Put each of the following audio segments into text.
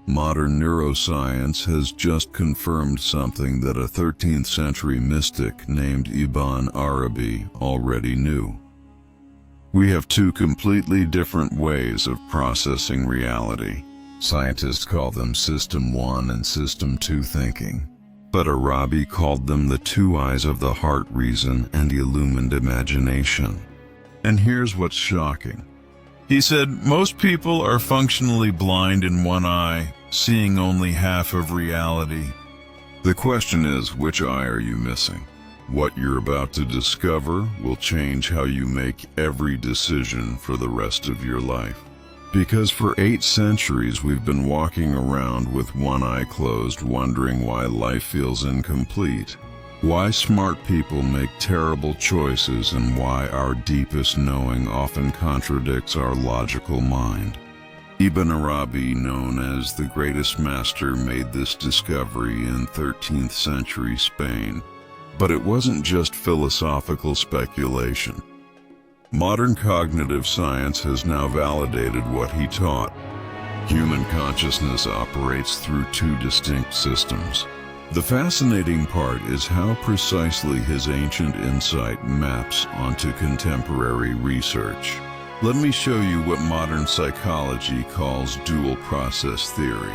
Modern neuroscience has just confirmed something that a 13th century mystic named Ibn Arabi already knew. We have two completely different ways of processing reality. Scientists call them System 1 and System 2 thinking, but Arabi called them the two eyes of the heart, reason, and illumined imagination. And here's what's shocking. He said, most people are functionally blind in one eye, seeing only half of reality. The question is, which eye are you missing? What you're about to discover will change how you make every decision for the rest of your life. Because for 8 centuries we've been walking around with one eye closed, wondering why life feels incomplete, why smart people make terrible choices, and why our deepest knowing often contradicts our logical mind. Ibn Arabi, known as the greatest master, made this discovery in 13th century Spain. But it wasn't just philosophical speculation. Modern cognitive science has now validated what he taught. Human consciousness operates through two distinct systems. The fascinating part is how precisely his ancient insight maps onto contemporary research. Let me show you what modern psychology calls dual process theory.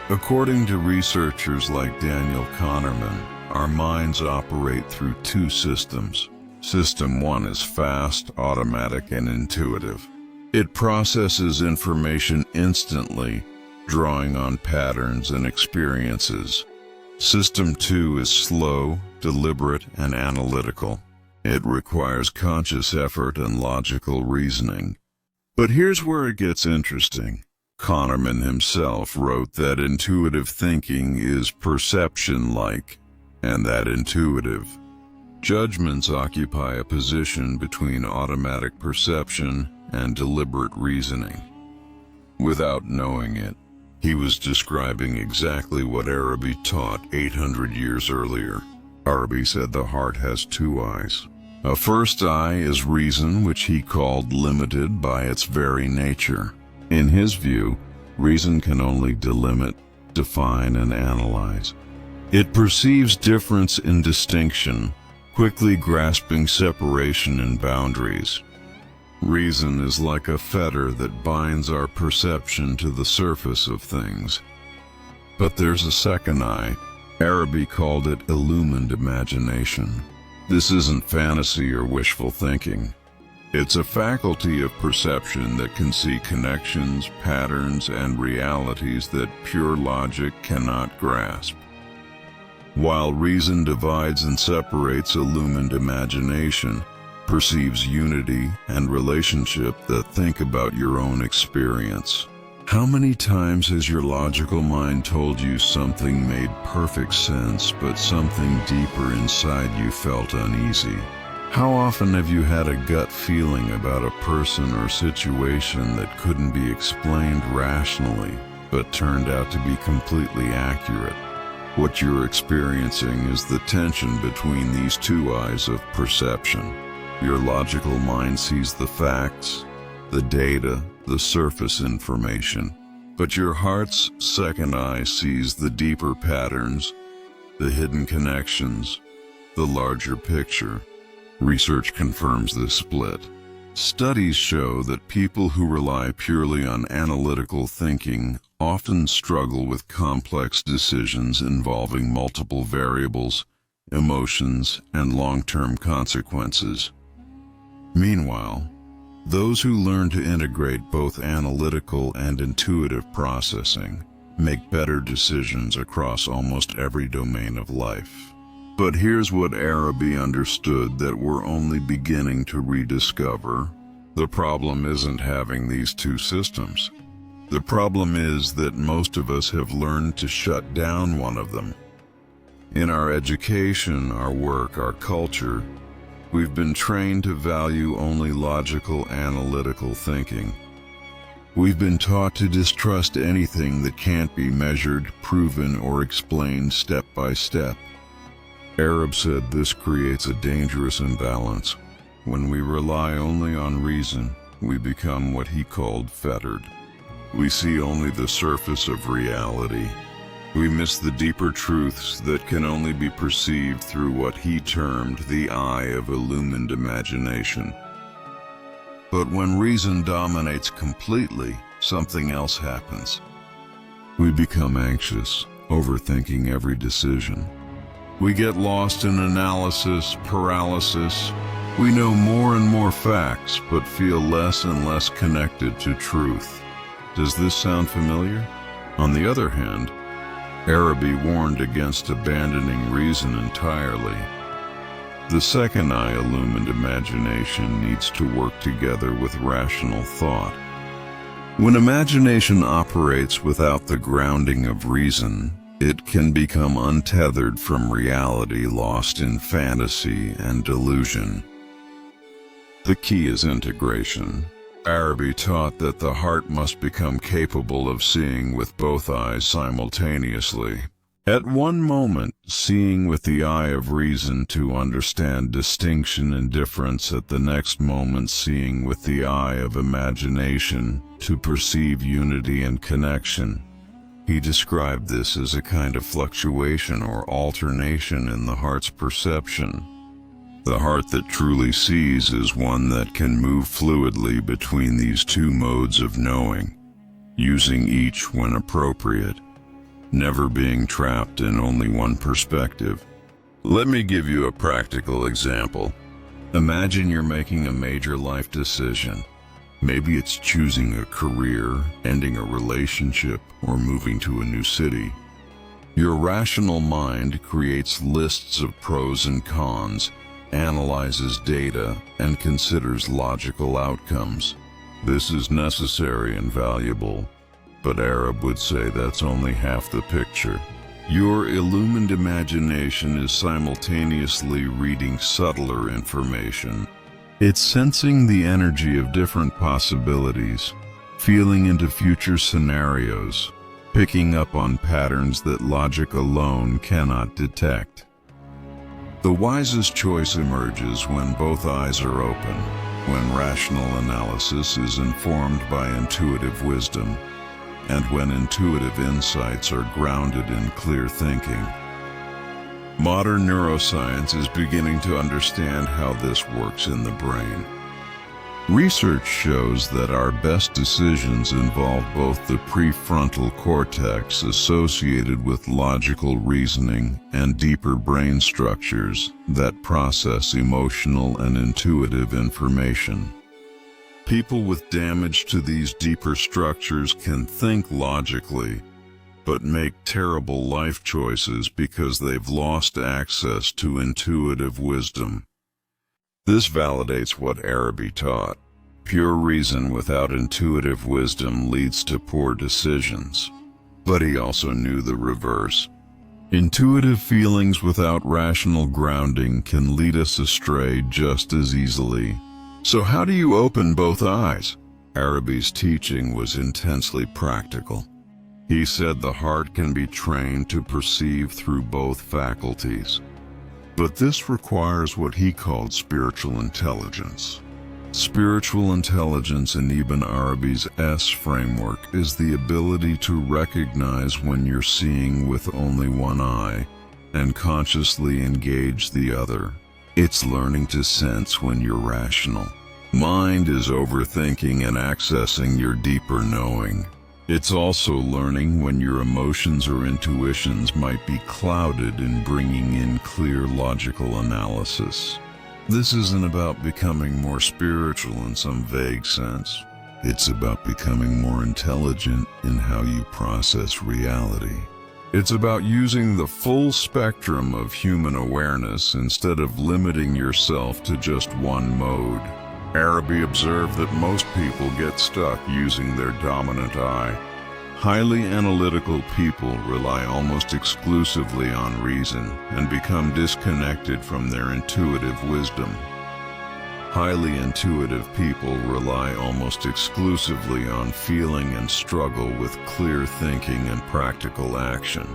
According to researchers like Daniel Kahneman, our minds operate through two systems. System 1 is fast, automatic, and intuitive. It processes information instantly, drawing on patterns and experiences. System 2 is slow, deliberate, and analytical. It requires conscious effort and logical reasoning. But here's where it gets interesting. Kahneman himself wrote that intuitive thinking is perception-like, and that intuitive judgments occupy a position between automatic perception and deliberate reasoning. Without knowing it, he was describing exactly what Arabi taught 800 years earlier. Arabi said the heart has two eyes. A first eye is reason, which he called limited by its very nature. In his view, reason can only delimit, define, and analyze. It perceives difference in distinction, quickly grasping separation and boundaries. Reason is like a fetter that binds our perception to the surface of things. But there's a second eye. Arabi called it illumined imagination. This isn't fantasy or wishful thinking. It's a faculty of perception that can see connections, patterns, and realities that pure logic cannot grasp. While reason divides and separates, illumined imagination perceives unity and relationship that think about your own experience. How many times has your logical mind told you something made perfect sense, but something deeper inside you felt uneasy? How often have you had a gut feeling about a person or situation that couldn't be explained rationally, but turned out to be completely accurate? What you're experiencing is the tension between these two eyes of perception. Your logical mind sees the facts, the data, the surface information, but your heart's second eye sees the deeper patterns, the hidden connections, the larger picture. Research confirms this split. Studies show that people who rely purely on analytical thinking often struggle with complex decisions involving multiple variables, emotions, and long-term consequences. Meanwhile, those who learn to integrate both analytical and intuitive processing make better decisions across almost every domain of life. But here's what Arabi understood that we're only beginning to rediscover. The problem isn't having these two systems. The problem is that most of us have learned to shut down one of them. In our education, our work, our culture, we've been trained to value only logical, analytical thinking. We've been taught to distrust anything that can't be measured, proven, or explained step by step. Arab said this creates a dangerous imbalance. When we rely only on reason, we become what he called fettered. We see only the surface of reality. We miss the deeper truths that can only be perceived through what he termed the eye of illumined imagination. But when reason dominates completely, something else happens. We become anxious, overthinking every decision. We get lost in analysis, paralysis. We know more and more facts, but feel less and less connected to truth. Does this sound familiar? On the other hand, Arabi warned against abandoning reason entirely. The second eye, illumined imagination, needs to work together with rational thought. When imagination operates without the grounding of reason, it can become untethered from reality, lost in fantasy and delusion. The key is integration. Arabi taught that the heart must become capable of seeing with both eyes simultaneously. At one moment, seeing with the eye of reason to understand distinction and difference; at the next moment, seeing with the eye of imagination to perceive unity and connection. He described this as a kind of fluctuation or alternation in the heart's perception. The heart that truly sees is one that can move fluidly between these two modes of knowing, using each when appropriate, never being trapped in only one perspective. Let me give you a practical example. Imagine you're making a major life decision. Maybe it's choosing a career, ending a relationship, or moving to a new city. Your rational mind creates lists of pros and cons, analyzes data, and considers logical outcomes. This is necessary and valuable, but Arab would say that's only half the picture. Your illumined imagination is simultaneously reading subtler information. It's sensing the energy of different possibilities, feeling into future scenarios, picking up on patterns that logic alone cannot detect. The wisest choice emerges when both eyes are open, when rational analysis is informed by intuitive wisdom, and when intuitive insights are grounded in clear thinking. Modern neuroscience is beginning to understand how this works in the brain. Research shows that our best decisions involve both the prefrontal cortex, associated with logical reasoning, and deeper brain structures that process emotional and intuitive information. People with damage to these deeper structures can think logically, but make terrible life choices because they've lost access to intuitive wisdom. This validates what Arabi taught. Pure reason without intuitive wisdom leads to poor decisions. But he also knew the reverse. Intuitive feelings without rational grounding can lead us astray just as easily. So how do you open both eyes? Arabi's teaching was intensely practical. He said the heart can be trained to perceive through both faculties. But this requires what he called spiritual intelligence. Spiritual intelligence in Ibn Arabi's S framework is the ability to recognize when you're seeing with only one eye and consciously engage the other. It's learning to sense when you're rational. Mind is overthinking and accessing your deeper knowing. It's also learning when your emotions or intuitions might be clouded and bringing in clear logical analysis. This isn't about becoming more spiritual in some vague sense. It's about becoming more intelligent in how you process reality. It's about using the full spectrum of human awareness instead of limiting yourself to just one mode. Arabi observed that most people get stuck using their dominant eye. Highly analytical people rely almost exclusively on reason and become disconnected from their intuitive wisdom. Highly intuitive people rely almost exclusively on feeling and struggle with clear thinking and practical action.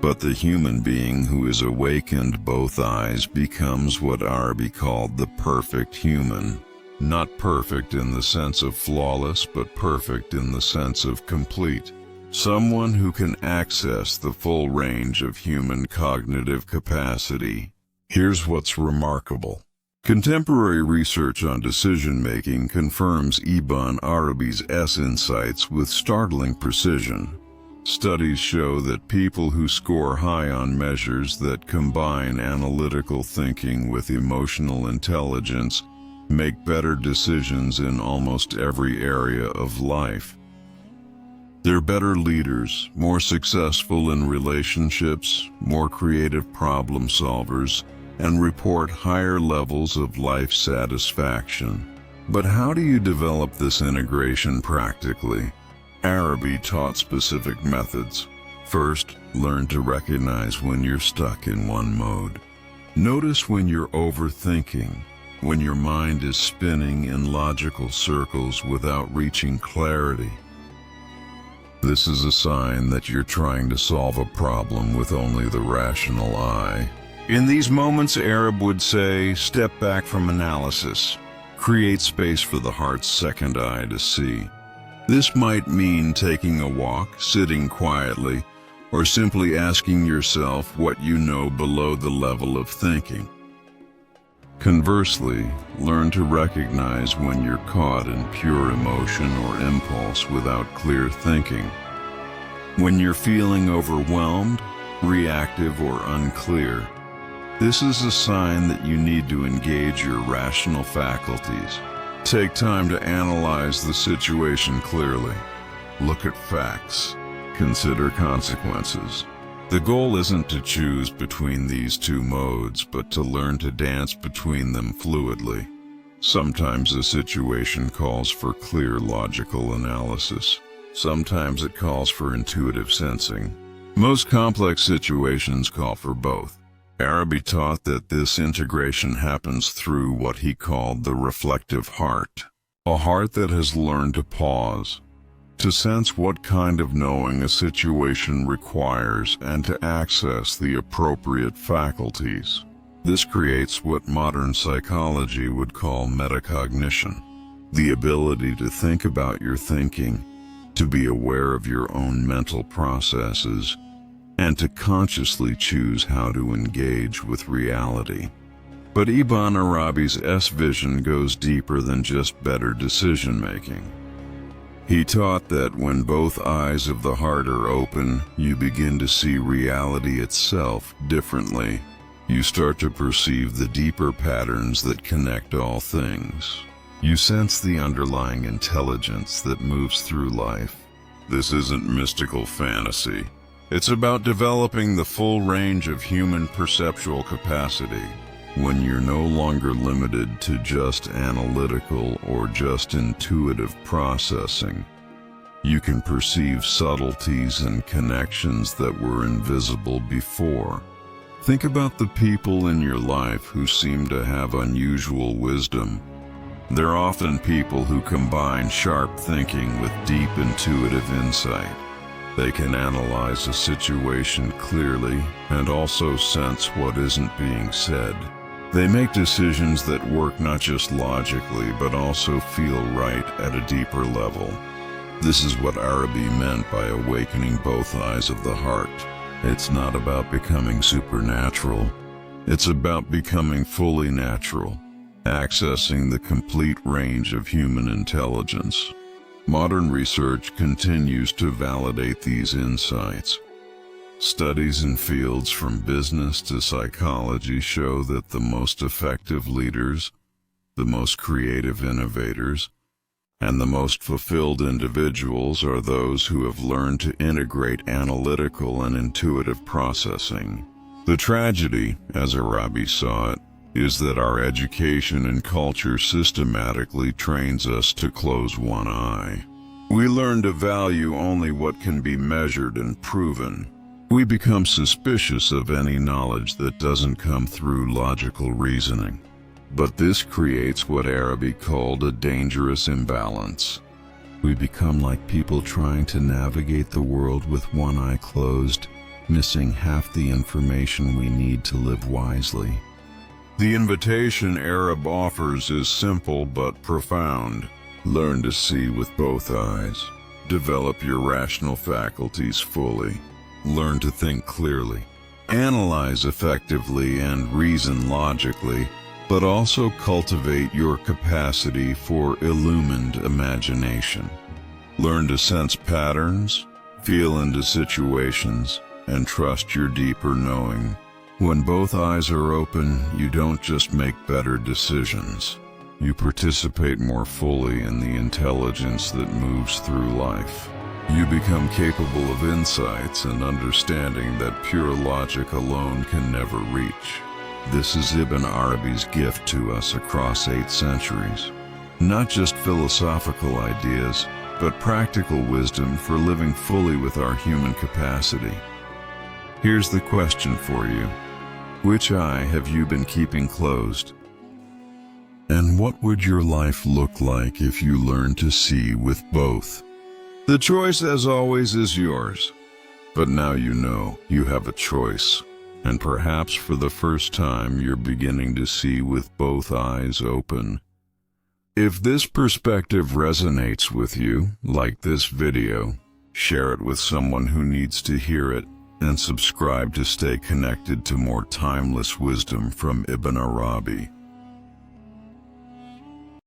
But the human being who is awakened both eyes becomes what Arabi called the perfect human. Not perfect in the sense of flawless, but perfect in the sense of complete. Someone who can access the full range of human cognitive capacity. Here's what's remarkable. Contemporary research on decision-making confirms Ibn Arabi's insights with startling precision. Studies show that people who score high on measures that combine analytical thinking with emotional intelligence make better decisions in almost every area of life. They're better leaders, more successful in relationships, more creative problem solvers, and report higher levels of life satisfaction. But how do you develop this integration practically? Arabi taught specific methods. First, learn to recognize when you're stuck in one mode. Notice when you're overthinking, when your mind is spinning in logical circles without reaching clarity. This is a sign that you're trying to solve a problem with only the rational eye. In these moments, Arab would say, step back from analysis. Create space for the heart's second eye to see. This might mean taking a walk, sitting quietly, or simply asking yourself what you know below the level of thinking. Conversely, learn to recognize when you're caught in pure emotion or impulse without clear thinking. When you're feeling overwhelmed, reactive, or unclear, this is a sign that you need to engage your rational faculties. Take time to analyze the situation clearly. Look at facts. Consider consequences. The goal isn't to choose between these two modes, but to learn to dance between them fluidly. Sometimes a situation calls for clear logical analysis. Sometimes it calls for intuitive sensing. Most complex situations call for both. Arabi taught that this integration happens through what he called the reflective heart, a heart that has learned to pause, to sense what kind of knowing a situation requires and to access the appropriate faculties. This creates what modern psychology would call metacognition, the ability to think about your thinking, to be aware of your own mental processes, and to consciously choose how to engage with reality. But Ibn Arabi's vision goes deeper than just better decision-making. He taught that when both eyes of the heart are open, you begin to see reality itself differently. You start to perceive the deeper patterns that connect all things. You sense the underlying intelligence that moves through life. This isn't mystical fantasy. It's about developing the full range of human perceptual capacity. When you're no longer limited to just analytical or just intuitive processing, you can perceive subtleties and connections that were invisible before. Think about the people in your life who seem to have unusual wisdom. They're often people who combine sharp thinking with deep intuitive insight. They can analyze a situation clearly and also sense what isn't being said. They make decisions that work not just logically but also feel right at a deeper level. This is what Arabi meant by awakening both eyes of the heart. It's not about becoming supernatural. It's about becoming fully natural, accessing the complete range of human intelligence. Modern research continues to validate these insights. Studies in fields from business to psychology show that the most effective leaders, the most creative innovators, and the most fulfilled individuals are those who have learned to integrate analytical and intuitive processing. The tragedy, as Arabi saw it, is that our education and culture systematically trains us to close one eye. We learn to value only what can be measured and proven. We become suspicious of any knowledge that doesn't come through logical reasoning. But this creates what Arabi called a dangerous imbalance. We become like people trying to navigate the world with one eye closed, missing half the information we need to live wisely. The invitation Arab offers is simple but profound. Learn to see with both eyes. Develop your rational faculties fully. Learn to think clearly. Analyze effectively and reason logically, but also cultivate your capacity for illumined imagination. Learn to sense patterns, feel into situations, and trust your deeper knowing. When both eyes are open, you don't just make better decisions. You participate more fully in the intelligence that moves through life. You become capable of insights and understanding that pure logic alone can never reach. This is Ibn Arabi's gift to us across 8 centuries. Not just philosophical ideas, but practical wisdom for living fully with our human capacity. Here's the question for you. Which eye have you been keeping closed? And what would your life look like if you learned to see with both? The choice, as always, is yours. But now you know you have a choice. And perhaps for the first time, you're beginning to see with both eyes open. If this perspective resonates with you, like this video, share it with someone who needs to hear it, and subscribe to stay connected to more timeless wisdom from Ibn Arabi.